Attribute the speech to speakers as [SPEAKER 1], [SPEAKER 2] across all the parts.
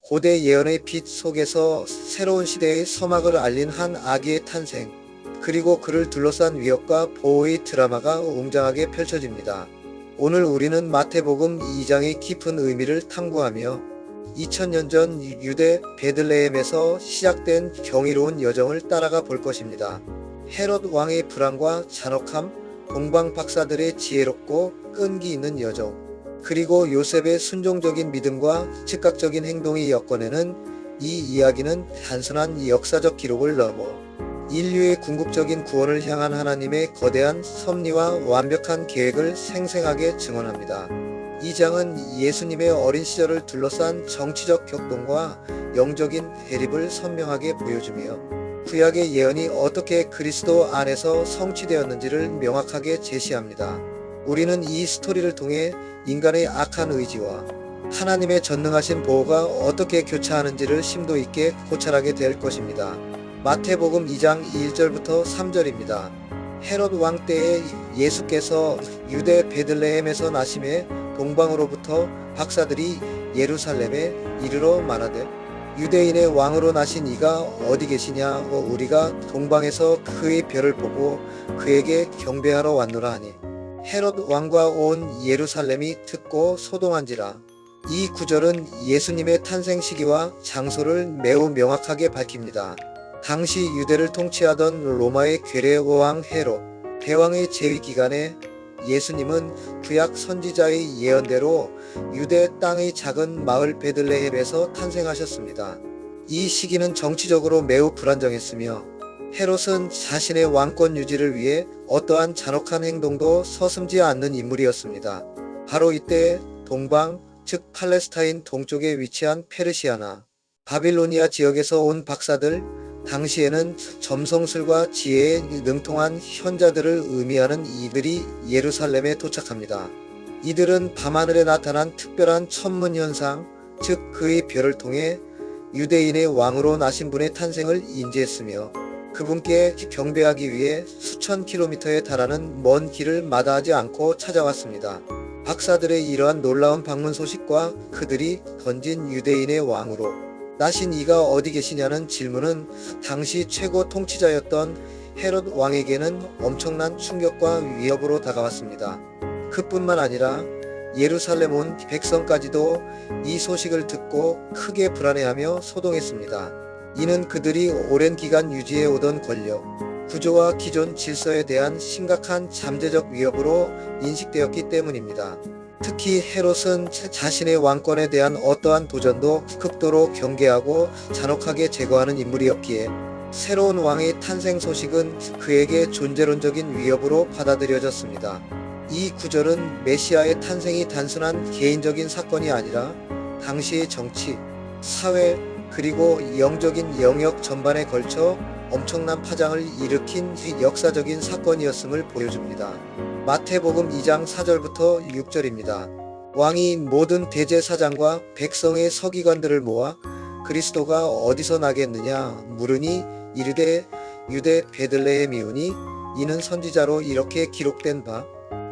[SPEAKER 1] 고대 예언의 빛 속에서 새로운 시대의 서막을 알린 한 아기의 탄생, 그리고 그를 둘러싼 위협과 보호의 드라마가 웅장하게 펼쳐집니다. 오늘 우리는 마태복음 2장의 깊은 의미를 탐구하며 2000년 전 유대 베들레헴에서 시작된 경이로운 여정을 따라가 볼 것입니다. 헤롯 왕의 불안과 잔혹함, 동방 박사들의 지혜롭고 끈기 있는 여정, 그리고 요셉의 순종적인 믿음과 즉각적인 행동이 엮어내는 이 이야기는 단순한 역사적 기록을 넘어 인류의 궁극적인 구원을 향한 하나님의 거대한 섭리와 완벽한 계획을 생생하게 증언합니다. 이 장은 예수님의 어린 시절을 둘러싼 정치적 격동과 영적인 대립을 선명하게 보여주며 구약의 예언이 어떻게 그리스도 안에서 성취되었는지를 명확하게 제시합니다. 우리는 이 스토리를 통해 인간의 악한 의지와 하나님의 전능하신 보호가 어떻게 교차하는지를 심도 있게 고찰하게 될 것입니다. 마태복음 2장 1절부터 3절입니다. 헤롯 왕 때에 예수께서 유대 베들레헴에서 나심에 동방으로부터 박사들이 예루살렘에 이르러 말하되 유대인의 왕으로 나신 이가 어디 계시냐고 우리가 동방에서 그의 별을 보고 그에게 경배하러 왔노라 하니 헤롯 왕과 온 예루살렘이 듣고 소동한지라. 이 구절은 예수님의 탄생 시기와 장소를 매우 명확하게 밝힙니다. 당시 유대를 통치하던 로마의 괴뢰왕 헤롯 대왕의 재위 기간에 예수님은 구약 선지자의 예언대로 유대 땅의 작은 마을 베들레헴에서 탄생하셨습니다. 이 시기는 정치적으로 매우 불안정했으며 헤롯은 자신의 왕권 유지를 위해 어떠한 잔혹한 행동도 서슴지 않는 인물이었습니다. 바로 이때 동방, 즉 팔레스타인 동쪽에 위치한 페르시아나, 바빌로니아 지역에서 온 박사들, 당시에는 점성술과 지혜에 능통한 현자들을 의미하는 이들이 예루살렘에 도착합니다. 이들은 밤하늘에 나타난 특별한 천문 현상, 즉 그의 별을 통해 유대인의 왕으로 나신 분의 탄생을 인지했으며 그분께 경배하기 위해 수천 킬로미터에 달하는 먼 길을 마다하지 않고 찾아왔습니다. 박사들의 이러한 놀라운 방문 소식과 그들이 던진 유대인의 왕으로 나신 이가 어디 계시냐는 질문은 당시 최고 통치자였던 헤롯 왕에게는 엄청난 충격과 위협으로 다가왔습니다. 그뿐만 아니라 예루살렘 온 백성까지도 이 소식을 듣고 크게 불안해하며 소동했습니다. 이는 그들이 오랜 기간 유지해 오던 권력, 구조와 기존 질서에 대한 심각한 잠재적 위협으로 인식되었기 때문입니다. 특히 헤롯은 자신의 왕권에 대한 어떠한 도전도 극도로 경계하고 잔혹하게 제거하는 인물이었기에 새로운 왕의 탄생 소식은 그에게 존재론적인 위협으로 받아들여졌습니다. 이 구절은 메시아의 탄생이 단순한 개인적인 사건이 아니라 당시의 정치, 사회, 그리고 영적인 영역 전반에 걸쳐 엄청난 파장을 일으킨 역사적인 사건이었음을 보여줍니다. 마태복음 2장 4절부터 6절입니다. 왕이 모든 대제사장과 백성의 서기관들을 모아 그리스도가 어디서 나겠느냐 물으니 이르되 유대 베들레헴이오니 이는 선지자로 이렇게 기록된 바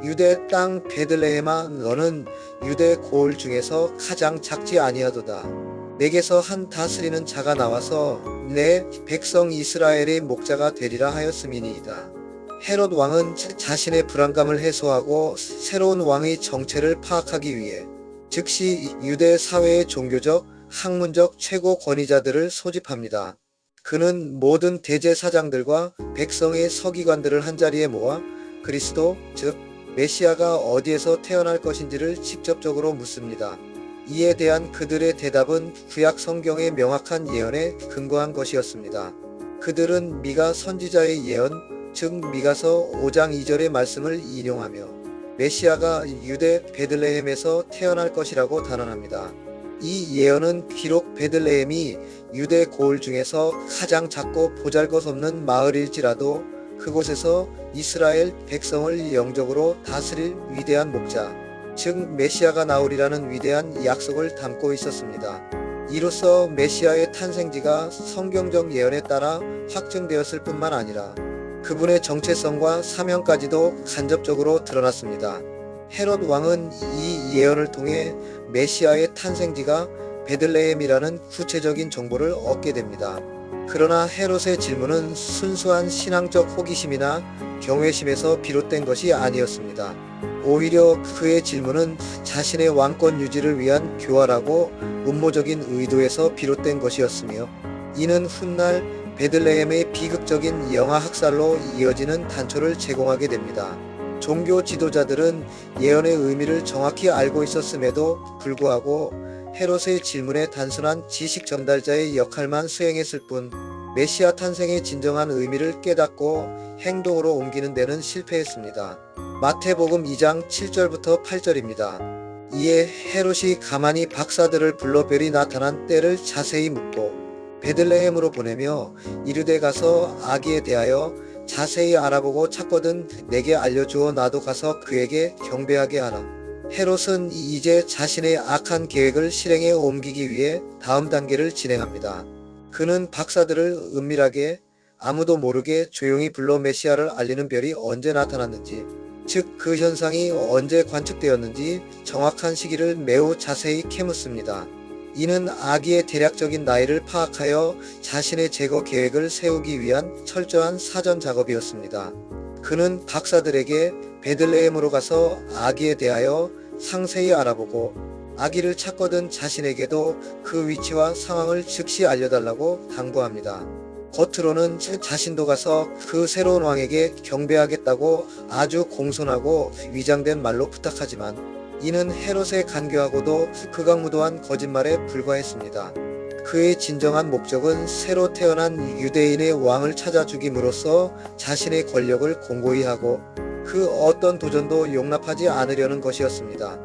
[SPEAKER 1] 유대 땅 베들레헴아 너는 유대 고을 중에서 가장 작지 아니하도다. 내게서 한 다스리는 자가 나와서 내 백성 이스라엘의 목자가 되리라 하였음이니이다. 헤롯 왕은 자신의 불안감을 해소하고 새로운 왕의 정체를 파악하기 위해 즉시 유대 사회의 종교적, 학문적 최고 권위자들을 소집합니다. 그는 모든 대제사장들과 백성의 서기관들을 한자리에 모아 그리스도, 즉 메시아가 어디에서 태어날 것인지를 직접적으로 묻습니다. 이에 대한 그들의 대답은 구약 성경의 명확한 예언에 근거한 것이었습니다. 그들은 미가 선지자의 예언, 즉 미가서 5장 2절의 말씀을 인용하며 메시아가 유대 베들레헴에서 태어날 것이라고 단언합니다. 이 예언은 비록 베들레헴이 유대 고을 중에서 가장 작고 보잘것없는 마을일지라도 그곳에서 이스라엘 백성을 영적으로 다스릴 위대한 목자, 즉 메시아가 나오리라는 위대한 약속을 담고 있었습니다. 이로써 메시아의 탄생지가 성경적 예언에 따라 확증되었을 뿐만 아니라 그분의 정체성과 사명까지도 간접적으로 드러났습니다. 헤롯 왕은 이 예언을 통해 메시아의 탄생지가 베들레헴이라는 구체적인 정보를 얻게 됩니다. 그러나 헤롯의 질문은 순수한 신앙적 호기심이나 경외심에서 비롯된 것이 아니었습니다. 오히려 그의 질문은 자신의 왕권 유지를 위한 교활하고 음모적인 의도에서 비롯된 것이었으며, 이는 훗날 베들레헴의 비극적인 영아 학살로 이어지는 단초를 제공하게 됩니다. 종교 지도자들은 예언의 의미를 정확히 알고 있었음에도 불구하고 헤롯의 질문에 단순한 지식 전달자의 역할만 수행했을 뿐, 메시아 탄생의 진정한 의미를 깨닫고 행동으로 옮기는 데는 실패했습니다. 마태복음 2장 7절부터 8절입니다. 이에 헤롯이 가만히 박사들을 불러 별이 나타난 때를 자세히 묻고 베들레헴으로 보내며 이르되 가서 아기에 대하여 자세히 알아보고 찾거든 내게 알려주어 나도 가서 그에게 경배하게 하라. 헤롯은 이제 자신의 악한 계획을 실행에 옮기기 위해 다음 단계를 진행합니다. 그는 박사들을 은밀하게 아무도 모르게 조용히 불러 메시아를 알리는 별이 언제 나타났는지, 즉 그 현상이 언제 관측되었는지 정확한 시기를 매우 자세히 캐묻습니다. 이는 아기의 대략적인 나이를 파악하여 자신의 제거 계획을 세우기 위한 철저한 사전 작업이었습니다. 그는 박사들에게 베들레헴으로 가서 아기에 대하여 상세히 알아보고 아기를 찾거든 자신에게도 그 위치와 상황을 즉시 알려달라고 당부합니다. 겉으로는 자신도 가서 그 새로운 왕에게 경배하겠다고 아주 공손하고 위장된 말로 부탁하지만, 이는 헤롯의 간교하고도 극악무도한 거짓말에 불과했습니다. 그의 진정한 목적은 새로 태어난 유대인의 왕을 찾아 죽임으로써 자신의 권력을 공고히 하고 그 어떤 도전도 용납하지 않으려는 것이었습니다.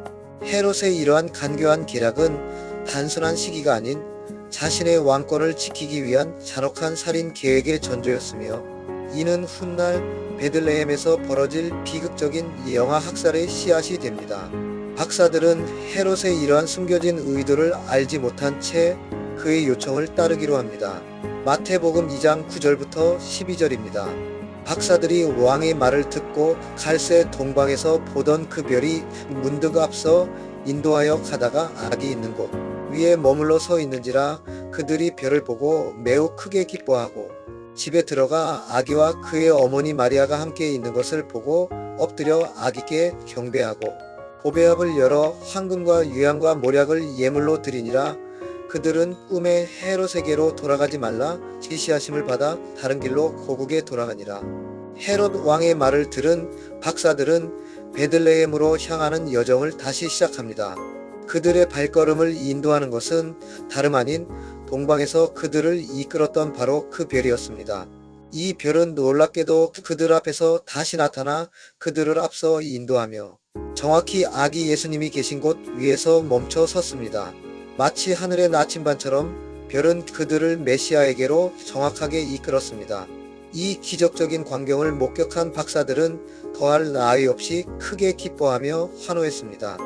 [SPEAKER 1] 헤롯의 이러한 간교한 계략은 단순한 시기가 아닌 자신의 왕권을 지키기 위한 잔혹한 살인 계획의 전조였으며, 이는 훗날 베들레헴에서 벌어질 비극적인 영아 학살의 씨앗이 됩니다. 박사들은 헤롯의 이러한 숨겨진 의도를 알지 못한 채 그의 요청을 따르기로 합니다. 마태복음 2장 9절부터 12절입니다. 박사들이 왕의 말을 듣고 갈새 동방에서 보던 그 별이 문득 앞서 인도하여 가다가 아기 있는 곳 위에 머물러 서 있는지라 그들이 별을 보고 매우 크게 기뻐하고 집에 들어가 아기와 그의 어머니 마리아가 함께 있는 것을 보고 엎드려 아기께 경배하고 보배압을 열어 황금과 유향과 모략을 예물로 드리니라. 그들은 꿈에 헤롯에게로 돌아가지 말라 지시하심을 받아 다른 길로 고국에 돌아가니라. 헤롯 왕의 말을 들은 박사들은 베들레헴으로 향하는 여정을 다시 시작합니다. 그들의 발걸음을 인도하는 것은 다름 아닌 동방에서 그들을 이끌었던 바로 그 별이었습니다. 이 별은 놀랍게도 그들 앞에서 다시 나타나 그들을 앞서 인도하며 정확히 아기 예수님이 계신 곳 위에서 멈춰 섰습니다. 마치 하늘의 나침반처럼 별은 그들을 메시아에게로 정확하게 이끌었습니다. 이 기적적인 광경을 목격한 박사들은 더할 나위 없이 크게 기뻐하며 환호했습니다.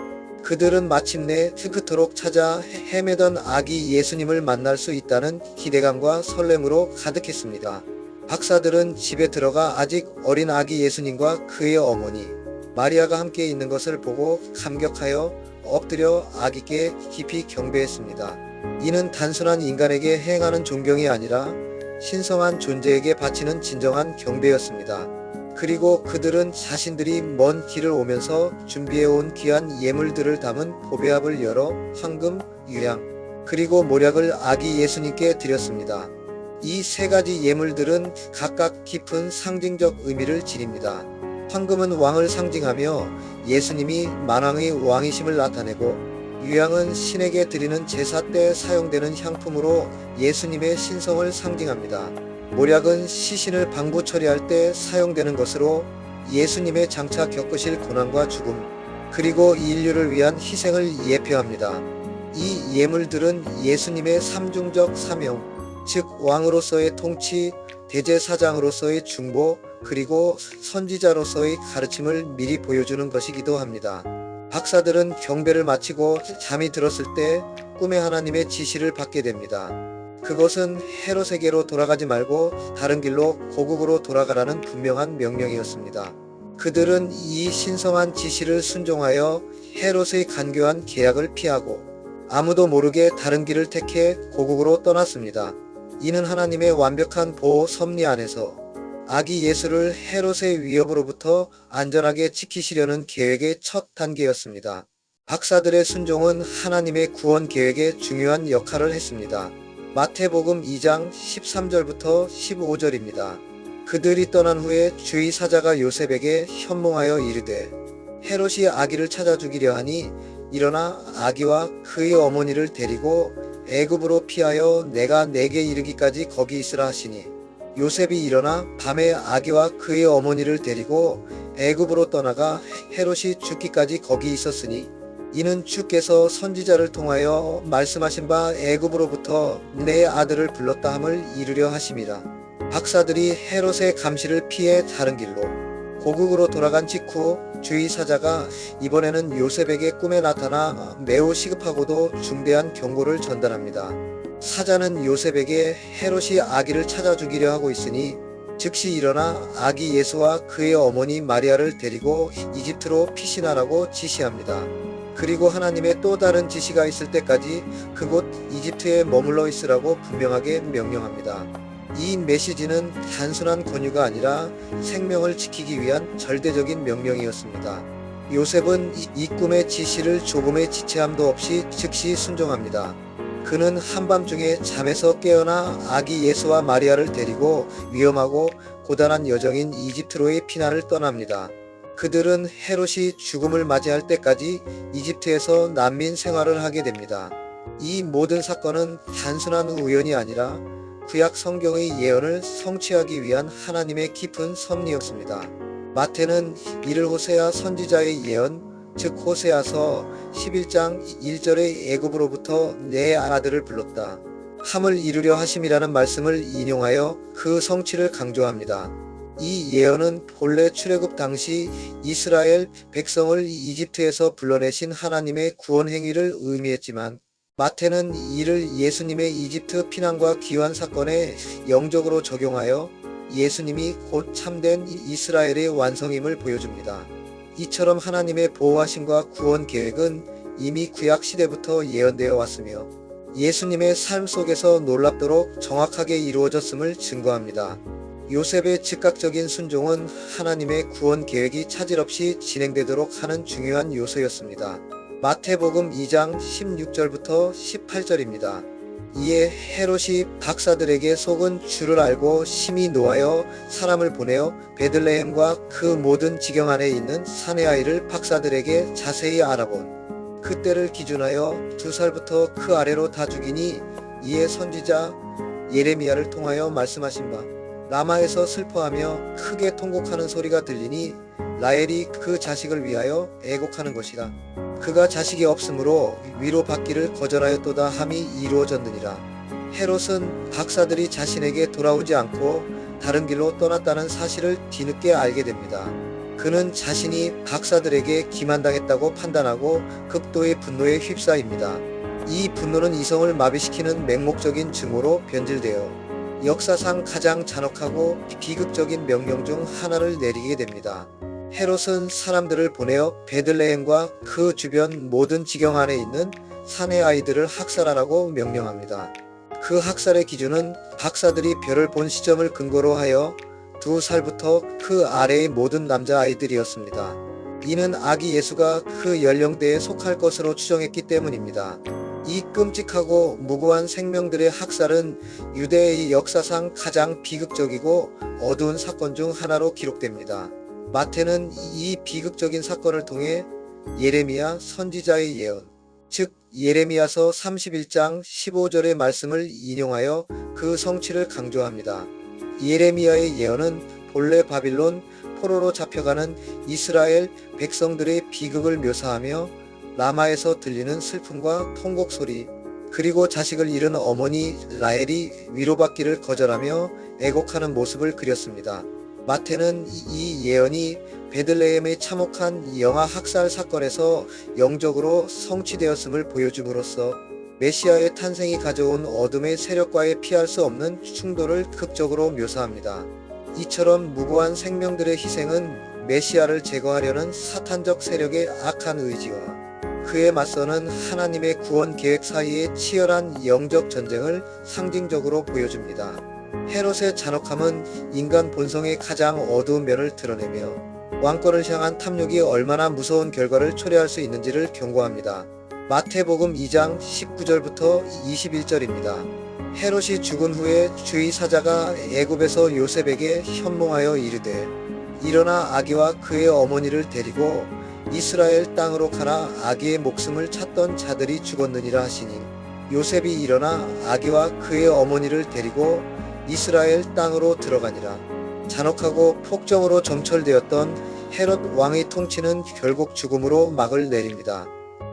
[SPEAKER 1] 그들은 마침내 그토록 찾아 헤매던 아기 예수님을 만날 수 있다는 기대감과 설렘으로 가득했습니다. 박사들은 집에 들어가 아직 어린 아기 예수님과 그의 어머니 마리아가 함께 있는 것을 보고 감격하여 엎드려 아기께 깊이 경배했습니다. 이는 단순한 인간에게 행하는 존경이 아니라 신성한 존재에게 바치는 진정한 경배였습니다. 그리고 그들은 자신들이 먼 길을 오면서 준비해온 귀한 예물들을 담은 보배압을 열어 황금, 유향, 그리고 모략을 아기 예수님께 드렸습니다. 이 세 가지 예물들은 각각 깊은 상징적 의미를 지닙니다. 황금은 왕을 상징하며 예수님이 만왕의 왕이심을 나타내고, 유향은 신에게 드리는 제사 때 사용되는 향품으로 예수님의 신성을 상징합니다. 모략은 시신을 방부 처리할 때 사용되는 것으로 예수님의 장차 겪으실 고난과 죽음, 그리고 인류를 위한 희생을 예표합니다. 이 예물들은 예수님의 삼중적 사명, 즉 왕으로서의 통치, 대제사장으로서의 중보, 그리고 선지자로서의 가르침을 미리 보여주는 것이기도 합니다. 박사들은 경배를 마치고 잠이 들었을 때 꿈에 하나님의 지시를 받게 됩니다. 그것은 헤롯에게로 돌아가지 말고 다른 길로 고국으로 돌아가라는 분명한 명령이었습니다. 그들은 이 신성한 지시를 순종하여 헤롯의 간교한 계약을 피하고 아무도 모르게 다른 길을 택해 고국으로 떠났습니다. 이는 하나님의 완벽한 보호 섭리 안에서 아기 예수를 헤롯의 위협으로부터 안전하게 지키시려는 계획의 첫 단계였습니다. 박사들의 순종은 하나님의 구원 계획에 중요한 역할을 했습니다. 마태복음 2장 13절부터 15절입니다. 그들이 떠난 후에 주의 사자가 요셉에게 현몽하여 이르되 헤롯이 아기를 찾아 죽이려 하니 일어나 아기와 그의 어머니를 데리고 애굽으로 피하여 내가 내게 이르기까지 거기 있으라 하시니 요셉이 일어나 밤에 아기와 그의 어머니를 데리고 애굽으로 떠나가 헤롯이 죽기까지 거기 있었으니 이는 주께서 선지자를 통하여 말씀하신 바 애굽으로부터 내 아들을 불렀다 함을 이루려 하심이라. 박사들이 헤롯의 감시를 피해 다른 길로 고국으로 돌아간 직후 주의 사자가 이번에는 요셉에게 꿈에 나타나 매우 시급하고도 중대한 경고를 전달합니다. 사자는 요셉에게 헤롯이 아기를 찾아 죽이려 하고 있으니 즉시 일어나 아기 예수와 그의 어머니 마리아를 데리고 이집트로 피신하라고 지시합니다. 그리고 하나님의 또 다른 지시가 있을 때까지 그곳 이집트에 머물러 있으라고 분명하게 명령합니다. 이 메시지는 단순한 권유가 아니라 생명을 지키기 위한 절대적인 명령이었습니다. 요셉은 이 꿈의 지시를 조금의 지체함도 없이 즉시 순종합니다. 그는 한밤중에 잠에서 깨어나 아기 예수와 마리아를 데리고 위험하고 고단한 여정인 이집트로의 피난을 떠납니다. 그들은 헤롯이 죽음을 맞이할 때까지 이집트에서 난민 생활을 하게 됩니다. 이 모든 사건은 단순한 우연이 아니라 구약 성경의 예언을 성취하기 위한 하나님의 깊은 섭리였습니다. 마태는 이를 호세아 선지자의 예언, 즉 호세아서 11장 1절의 애굽으로부터 내 아들을 불렀다 함을 이루려 하심이라는 말씀을 인용하여 그 성취를 강조합니다. 이 예언은 본래 출애굽 당시 이스라엘 백성을 이집트에서 불러내신 하나님의 구원 행위를 의미했지만 마태는 이를 예수님의 이집트 피난과 귀환 사건에 영적으로 적용하여 예수님이 곧 참된 이스라엘의 완성임을 보여줍니다. 이처럼 하나님의 보호하심과 구원 계획은 이미 구약 시대부터 예언되어 왔으며 예수님의 삶 속에서 놀랍도록 정확하게 이루어졌음을 증거합니다. 요셉의 즉각적인 순종은 하나님의 구원 계획이 차질 없이 진행되도록 하는 중요한 요소였습니다. 마태복음 2장 16절부터 18절입니다. 이에 헤롯이 박사들에게 속은 줄을 알고 심히 노하여 사람을 보내어 베들레헴과 그 모든 지경 안에 있는 사내 아이를 박사들에게 자세히 알아본 그때를 기준하여 2살부터 그 아래로 다 죽이니 이에 선지자 예레미야를 통하여 말씀하신 바 라마에서 슬퍼하며 크게 통곡하는 소리가 들리니 라헬이 그 자식을 위하여 애곡하는 것이라. 그가 자식이 없으므로 위로받기를 거절하였도다 함이 이루어졌느니라. 헤롯은 박사들이 자신에게 돌아오지 않고 다른 길로 떠났다는 사실을 뒤늦게 알게 됩니다. 그는 자신이 박사들에게 기만당했다고 판단하고 극도의 분노에 휩싸입니다. 이 분노는 이성을 마비시키는 맹목적인 증오로 변질되어 역사상 가장 잔혹하고 비극적인 명령 중 하나를 내리게 됩니다. 헤롯은 사람들을 보내어 베들레헴과 그 주변 모든 지경 안에 있는 사내 아이들을 학살하라고 명령합니다. 그 학살의 기준은 박사들이 별을 본 시점을 근거로 하여 2살부터 그 아래의 모든 남자 아이들이었습니다. 이는 아기 예수가 그 연령대에 속할 것으로 추정했기 때문입니다. 이 끔찍하고 무고한 생명들의 학살은 유대의 역사상 가장 비극적이고 어두운 사건 중 하나로 기록됩니다. 마태는 이 비극적인 사건을 통해 예레미야 선지자의 예언, 즉 예레미야서 31장 15절의 말씀을 인용하여 그 성취를 강조합니다. 예레미야의 예언은 본래 바빌론 포로로 잡혀가는 이스라엘 백성들의 비극을 묘사하며 라마에서 들리는 슬픔과 통곡 소리, 그리고 자식을 잃은 어머니 라헬이 위로받기를 거절하며 애곡하는 모습을 그렸습니다. 마태는 이 예언이 베들레헴의 참혹한 영아 학살 사건에서 영적으로 성취되었음을 보여줌으로써 메시아의 탄생이 가져온 어둠의 세력과의 피할 수 없는 충돌을 극적으로 묘사합니다. 이처럼 무고한 생명들의 희생은 메시아를 제거하려는 사탄적 세력의 악한 의지와 그에 맞서는 하나님의 구원 계획 사이의 치열한 영적 전쟁을 상징적으로 보여줍니다. 헤롯의 잔혹함은 인간 본성의 가장 어두운 면을 드러내며 왕권을 향한 탐욕이 얼마나 무서운 결과를 초래할 수 있는지를 경고합니다. 마태복음 2장 19절부터 21절입니다. 헤롯이 죽은 후에 주의 사자가 애굽에서 요셉에게 현몽하여 이르되 일어나 아기와 그의 어머니를 데리고 이스라엘 땅으로 가라. 아기의 목숨을 찾던 자들이 죽었느니라 하시니 요셉이 일어나 아기와 그의 어머니를 데리고 이스라엘 땅으로 들어가니라. 잔혹하고 폭정으로 점철되었던 헤롯 왕의 통치는 결국 죽음으로 막을 내립니다.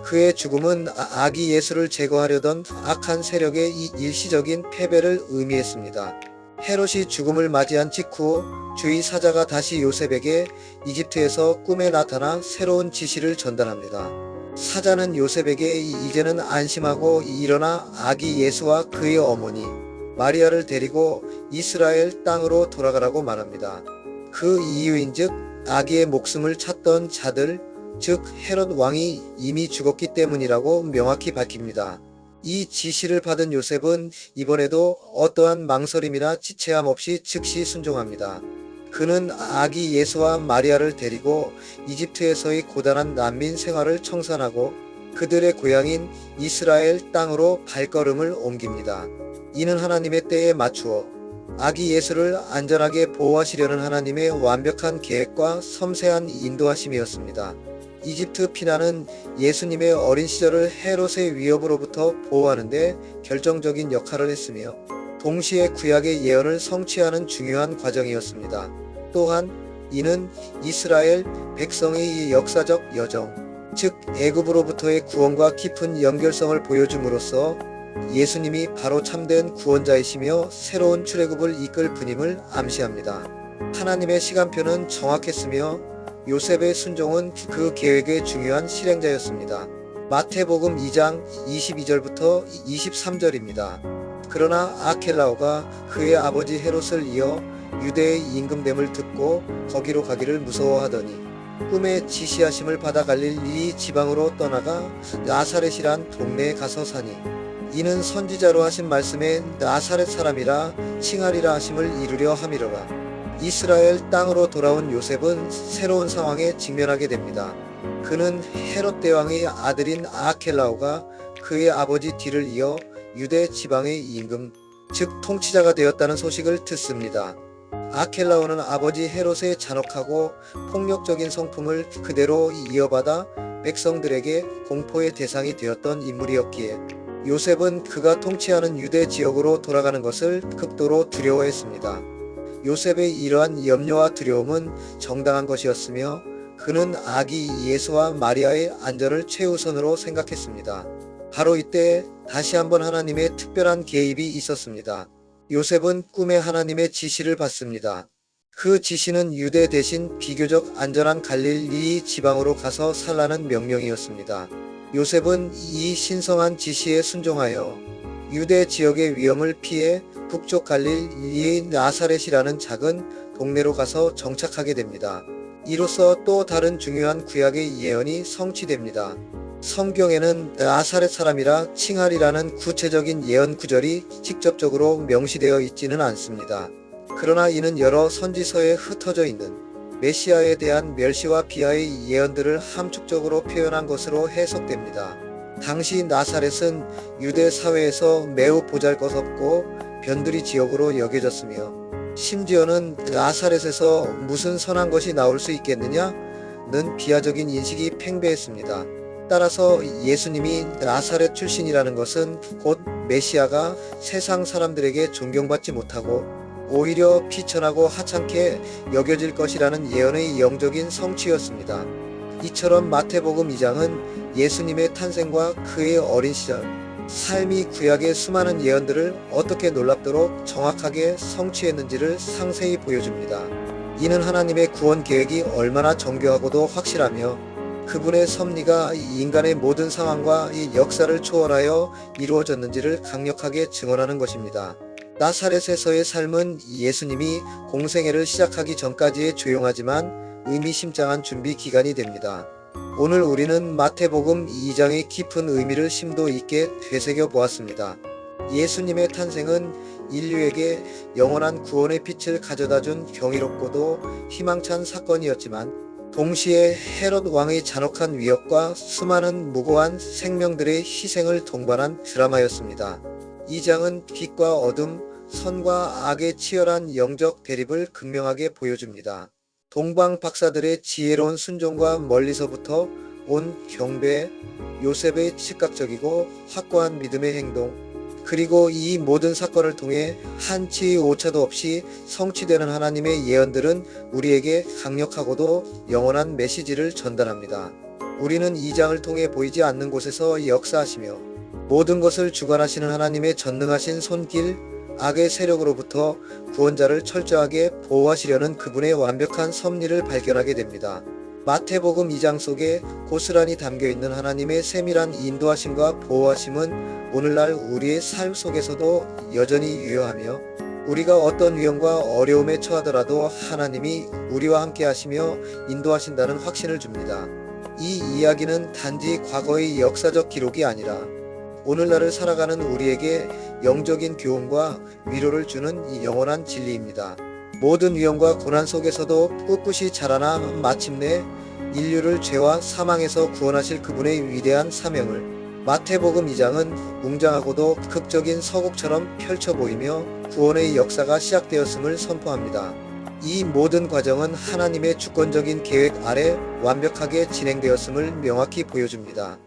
[SPEAKER 1] 그의 죽음은 아기 예수를 제거하려던 악한 세력의 일시적인 패배를 의미했습니다. 헤롯이 죽음을 맞이한 직후 주의 사자가 다시 요셉에게 이집트에서 꿈에 나타나 새로운 지시를 전달합니다. 사자는 요셉에게 이제는 안심하고 일어나 아기 예수와 그의 어머니 마리아를 데리고 이스라엘 땅으로 돌아가라고 말합니다. 그 이유인즉 아기의 목숨을 찾던 자들, 즉 헤롯 왕이 이미 죽었기 때문이라고 명확히 밝힙니다. 이 지시를 받은 요셉은 이번에도 어떠한 망설임이나 지체함 없이 즉시 순종합니다. 그는 아기 예수와 마리아를 데리고 이집트에서의 고단한 난민 생활을 청산하고 그들의 고향인 이스라엘 땅으로 발걸음을 옮깁니다. 이는 하나님의 때에 맞추어 아기 예수를 안전하게 보호하시려는 하나님의 완벽한 계획과 섬세한 인도하심이었습니다. 이집트 피난은 예수님의 어린 시절을 헤롯의 위협으로부터 보호하는 데 결정적인 역할을 했으며 동시에 구약의 예언을 성취하는 중요한 과정이었습니다. 또한 이는 이스라엘 백성의 역사적 여정, 즉 애굽으로부터의 구원과 깊은 연결성을 보여줌으로써 예수님이 바로 참된 구원자이시며 새로운 출애굽을 이끌 분임을 암시합니다. 하나님의 시간표는 정확했으며 요셉의 순종은 그 계획의 중요한 실행자였습니다. 마태복음 2장 22절부터 23절입니다. 그러나 아켈라오가 그의 아버지 헤롯을 이어 유대의 임금됨을 듣고 거기로 가기를 무서워하더니 꿈에 지시하심을 받아 갈릴리 지방으로 떠나가 나사렛이란 동네에 가서 사니 이는 선지자로 하신 말씀에 나사렛 사람이라 칭하리라 하심을 이루려 함이로라. 이스라엘 땅으로 돌아온 요셉은 새로운 상황에 직면하게 됩니다. 그는 헤롯 대왕의 아들인 아켈라오가 그의 아버지 뒤를 이어 유대 지방의 임금, 즉 통치자가 되었다는 소식을 듣습니다. 아켈라오는 아버지 헤롯의 잔혹하고 폭력적인 성품을 그대로 이어받아 백성들에게 공포의 대상이 되었던 인물이었기에 요셉은 그가 통치하는 유대 지역으로 돌아가는 것을 극도로 두려워했습니다. 요셉의 이러한 염려와 두려움은 정당한 것이었으며 그는 아기 예수와 마리아의 안전을 최우선으로 생각했습니다. 바로 이때 다시 한번 하나님의 특별한 개입이 있었습니다. 요셉은 꿈에 하나님의 지시를 받습니다. 그 지시는 유대 대신 비교적 안전한 갈릴리 지방으로 가서 살라는 명령이었습니다. 요셉은 이 신성한 지시에 순종하여 유대 지역의 위험을 피해 북쪽 갈릴리 나사렛이라는 작은 동네로 가서 정착하게 됩니다. 이로써 또 다른 중요한 구약의 예언이 성취됩니다. 성경에는 나사렛 사람이라 칭하리라는 구체적인 예언 구절이 직접적으로 명시되어 있지는 않습니다. 그러나 이는 여러 선지서에 흩어져 있는 메시아에 대한 멸시와 비하의 예언들을 함축적으로 표현한 것으로 해석됩니다. 당시 나사렛은 유대 사회에서 매우 보잘것없고 변두리 지역으로 여겨졌으며 심지어는 나사렛에서 무슨 선한 것이 나올 수 있겠느냐는 비하적인 인식이 팽배했습니다. 따라서 예수님이 나사렛 출신이라는 것은 곧 메시아가 세상 사람들에게 존경받지 못하고 오히려 비천하고 하찮게 여겨질 것이라는 예언의 영적인 성취였습니다. 이처럼 마태복음 2장은 예수님의 탄생과 그의 어린 시절, 삶이 구약의 수많은 예언들을 어떻게 놀랍도록 정확하게 성취했는지를 상세히 보여줍니다. 이는 하나님의 구원 계획이 얼마나 정교하고도 확실하며 그분의 섭리가 인간의 모든 상황과 이 역사를 초월하여 이루어졌는지를 강력하게 증언하는 것입니다. 나사렛에서의 삶은 예수님이 공생애를 시작하기 전까지의 조용하지만 의미심장한 준비 기간이 됩니다. 오늘 우리는 마태복음 2장의 깊은 의미를 심도 있게 되새겨 보았습니다. 예수님의 탄생은 인류에게 영원한 구원의 빛을 가져다준 경이롭고도 희망찬 사건이었지만 동시에 헤롯 왕의 잔혹한 위협과 수많은 무고한 생명들의 희생을 동반한 드라마였습니다. 이 장은 빛과 어둠, 선과 악의 치열한 영적 대립을 극명하게 보여줍니다. 동방 박사들의 지혜로운 순종과 멀리서부터 온 경배, 요셉의 즉각적이고 확고한 믿음의 행동, 그리고 이 모든 사건을 통해 한치 오차도 없이 성취되는 하나님의 예언들은 우리에게 강력하고도 영원한 메시지를 전달합니다. 우리는 이 장을 통해 보이지 않는 곳에서 역사하시며 모든 것을 주관하시는 하나님의 전능하신 손길, 악의 세력으로부터 구원자를 철저하게 보호하시려는 그분의 완벽한 섭리를 발견하게 됩니다. 마태복음 2장 속에 고스란히 담겨있는 하나님의 세밀한 인도하심과 보호하심은 오늘날 우리의 삶 속에서도 여전히 유효하며 우리가 어떤 위험과 어려움에 처하더라도 하나님이 우리와 함께 하시며 인도하신다는 확신을 줍니다. 이 이야기는 단지 과거의 역사적 기록이 아니라 오늘날을 살아가는 우리에게 영적인 교훈과 위로를 주는 이 영원한 진리입니다. 모든 위험과 고난 속에서도 꿋꿋이 자라나 마침내 인류를 죄와 사망에서 구원하실 그분의 위대한 사명을 마태복음 2장은 웅장하고도 극적인 서곡처럼 펼쳐 보이며 구원의 역사가 시작되었음을 선포합니다. 이 모든 과정은 하나님의 주권적인 계획 아래 완벽하게 진행되었음을 명확히 보여줍니다.